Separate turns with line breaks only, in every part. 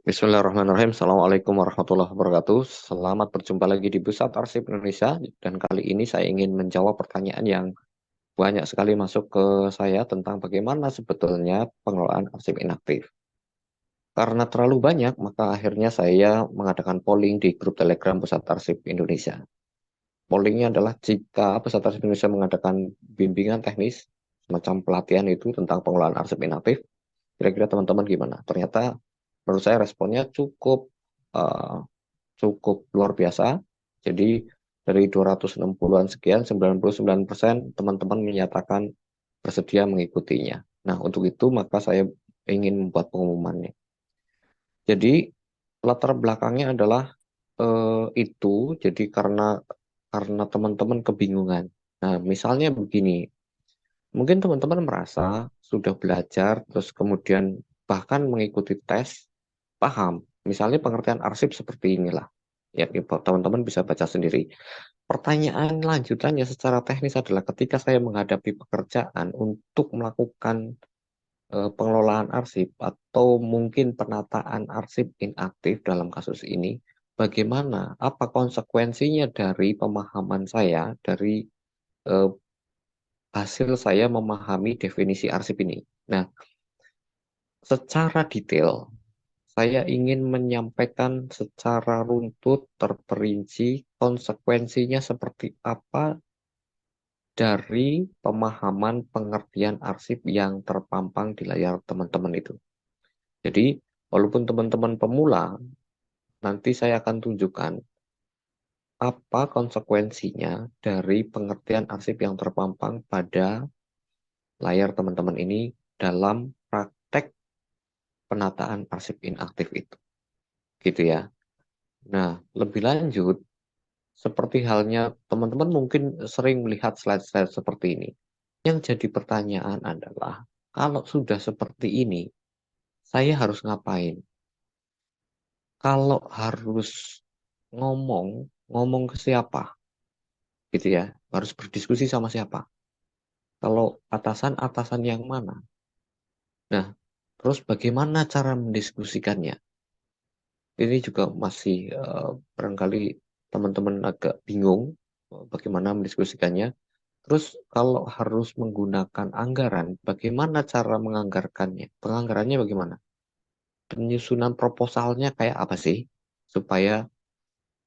Bismillahirrahmanirrahim. Assalamualaikum warahmatullahi wabarakatuh. Selamat berjumpa lagi di Pusat Arsip Indonesia. Dan kali ini saya ingin menjawab pertanyaan yang banyak sekali masuk ke saya tentang bagaimana sebetulnya pengelolaan arsip inaktif. Karena terlalu banyak, maka akhirnya saya mengadakan polling di grup Telegram Pusat Arsip Indonesia. Pollingnya adalah jika Pusat Arsip Indonesia mengadakan bimbingan teknis, semacam pelatihan itu tentang pengelolaan arsip inaktif, kira-kira teman-teman gimana? Ternyata menurut saya responnya eh, cukup luar biasa. Jadi dari 260-an sekian, 99% teman-teman menyatakan bersedia mengikutinya. Nah, untuk itu maka saya ingin membuat pengumumannya. Jadi latar belakangnya adalah jadi karena teman-teman kebingungan. Nah, misalnya begini, mungkin teman-teman merasa sudah belajar, terus kemudian bahkan mengikuti tes, paham. Misalnya pengertian arsip seperti inilah. Ya, teman-teman bisa baca sendiri. Pertanyaan lanjutannya secara teknis adalah ketika saya menghadapi pekerjaan untuk melakukan pengelolaan arsip atau mungkin penataan arsip inaktif dalam kasus ini, bagaimana, apa konsekuensinya dari pemahaman saya, dari eh, hasil saya memahami definisi arsip ini. Nah, secara detail, saya ingin menyampaikan secara runtut, terperinci, konsekuensinya seperti apa dari pemahaman pengertian arsip yang terpampang di layar teman-teman itu. Jadi, walaupun teman-teman pemula, nanti saya akan tunjukkan apa konsekuensinya dari pengertian arsip yang terpampang pada layar teman-teman ini dalam praktek penataan arsip inaktif itu. Gitu ya. Nah, lebih lanjut, seperti halnya teman-teman mungkin sering melihat slide-slide seperti ini. Yang jadi pertanyaan adalah, kalau sudah seperti ini, saya harus ngapain? Kalau harus ngomong, ngomong ke siapa? Gitu ya. Harus berdiskusi sama siapa? Kalau atasan-atasan yang mana? Nah, terus bagaimana cara mendiskusikannya? Ini juga masih barangkali teman-teman agak bingung bagaimana mendiskusikannya. Terus kalau harus menggunakan anggaran, bagaimana cara menganggarkannya? Penganggarannya bagaimana? Penyusunan proposalnya kayak apa sih? Supaya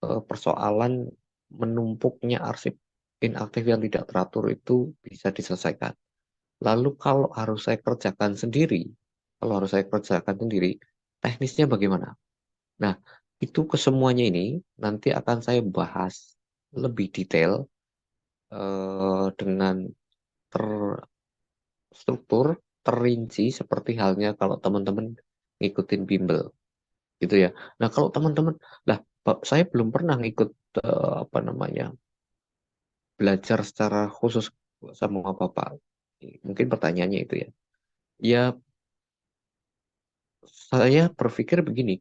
persoalan menumpuknya arsip inaktif yang tidak teratur itu bisa diselesaikan. Lalu kalau harus saya kerjakan sendiri, teknisnya bagaimana? Nah, itu kesemuanya ini nanti akan saya bahas lebih detail dengan terstruktur, terinci seperti halnya kalau teman-teman ngikutin bimbel gitu ya. Nah, kalau teman-teman, lah saya belum pernah ngikut apa namanya belajar secara khusus sama Bapak. Mungkin pertanyaannya itu ya. Ya, saya berpikir begini,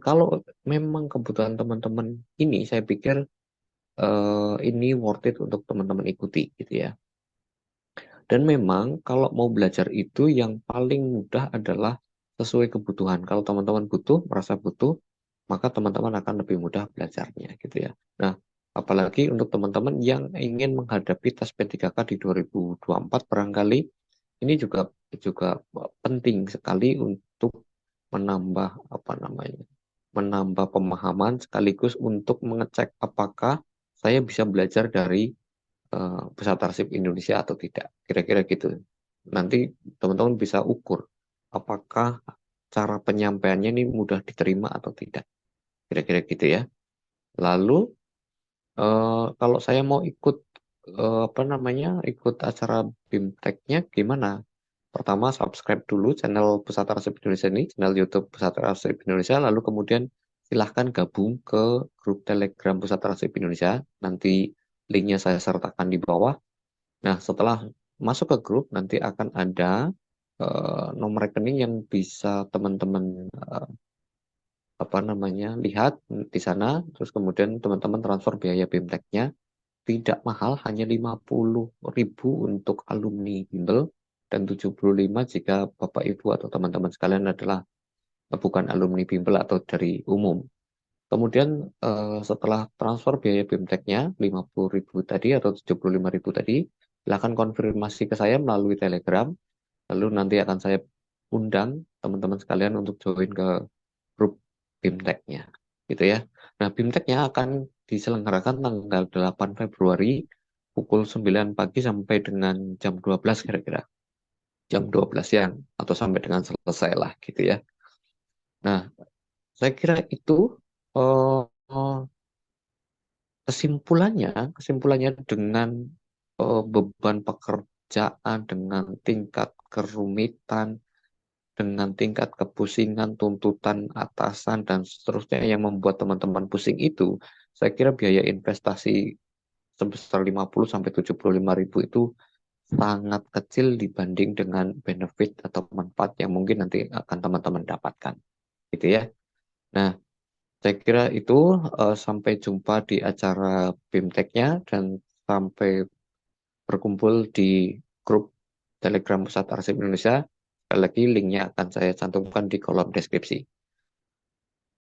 kalau memang kebutuhan teman-teman ini, saya pikir ini worth it untuk teman-teman ikuti gitu ya. Dan memang kalau mau belajar itu yang paling mudah adalah sesuai kebutuhan. Kalau teman-teman merasa butuh, maka teman-teman akan lebih mudah belajarnya gitu ya. Nah, apalagi untuk teman-teman yang ingin menghadapi tes P3K di 2024 barangkali ini juga juga penting sekali untuk menambah apa namanya? Menambah pemahaman sekaligus untuk mengecek apakah saya bisa belajar dari Pusat Arsip Indonesia atau tidak. Kira-kira gitu. Nanti teman-teman bisa ukur apakah cara penyampaiannya ini mudah diterima atau tidak. Kira-kira gitu ya. Lalu kalau saya mau ikut apa namanya ikut acara BIMTEK-nya gimana? Pertama subscribe dulu channel Pusat Arsip Indonesia ini, channel YouTube Pusat Arsip Indonesia, lalu kemudian silahkan gabung ke grup Telegram Pusat Arsip Indonesia. Nanti linknya saya sertakan di bawah. Nah, setelah masuk ke grup, nanti akan ada nomor rekening yang bisa teman-teman eh, apa namanya lihat di sana. Terus kemudian teman-teman transfer biaya BIMTEK-nya tidak mahal, hanya 50.000 untuk alumni bimbel dan 75 jika Bapak Ibu atau teman-teman sekalian adalah bukan alumni bimbel atau dari umum. Kemudian setelah transfer biaya BIMTEK-nya 50.000 tadi atau 75.000 tadi, silakan konfirmasi ke saya melalui Telegram. Lalu nanti akan saya undang teman-teman sekalian untuk join ke grup BIMTEK-nya. Gitu ya. Nah, BIMTEK-nya akan diselenggarakan tanggal 8 Februari pukul 9 pagi sampai dengan jam 12 kira-kira. Jam 12 siang atau sampai dengan selesai lah gitu ya. Nah, saya kira itu eh, kesimpulannya dengan beban pekerjaan, dengan tingkat kerumitan, dengan tingkat kepusingan, tuntutan atasan, dan seterusnya yang membuat teman-teman pusing itu, saya kira biaya investasi sebesar 50 sampai 75 ribu itu sangat kecil dibanding dengan benefit atau manfaat yang mungkin nanti akan teman-teman dapatkan. Gitu ya. Nah, saya kira itu sampai jumpa di acara BIMTEK-nya dan sampai berkumpul di grup Telegram Pusat Arsip Indonesia. Sekali lagi linknya akan saya cantumkan di kolom deskripsi.